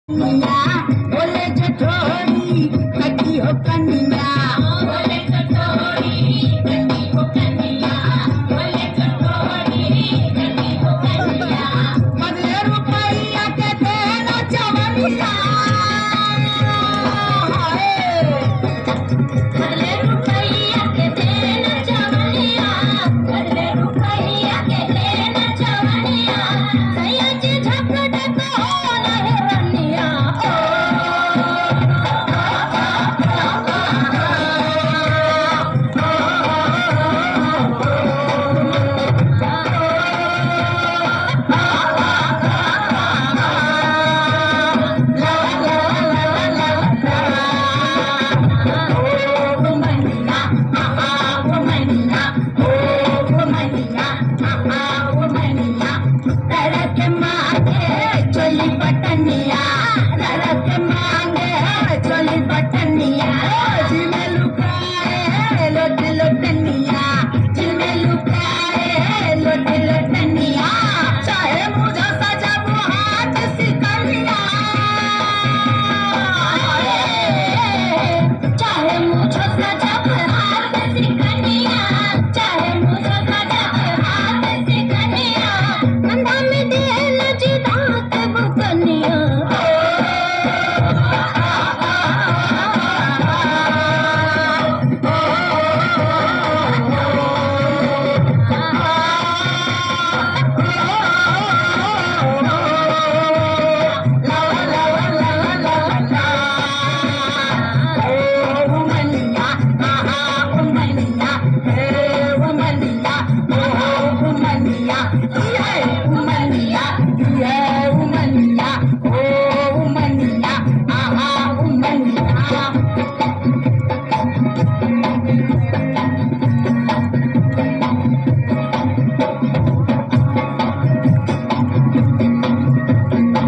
कन्या बोले छोड़ी कटी हो कन्या बोले छोड़ी कटी हो कन्या बोले छोड़ी कटी हो कन्या मने रुपया के देना चवनिया मने रुपया के देना चवनिया मने रुपया के देना चवनिया सयाजी झपड़ को होला हिरनिया चली पटनिया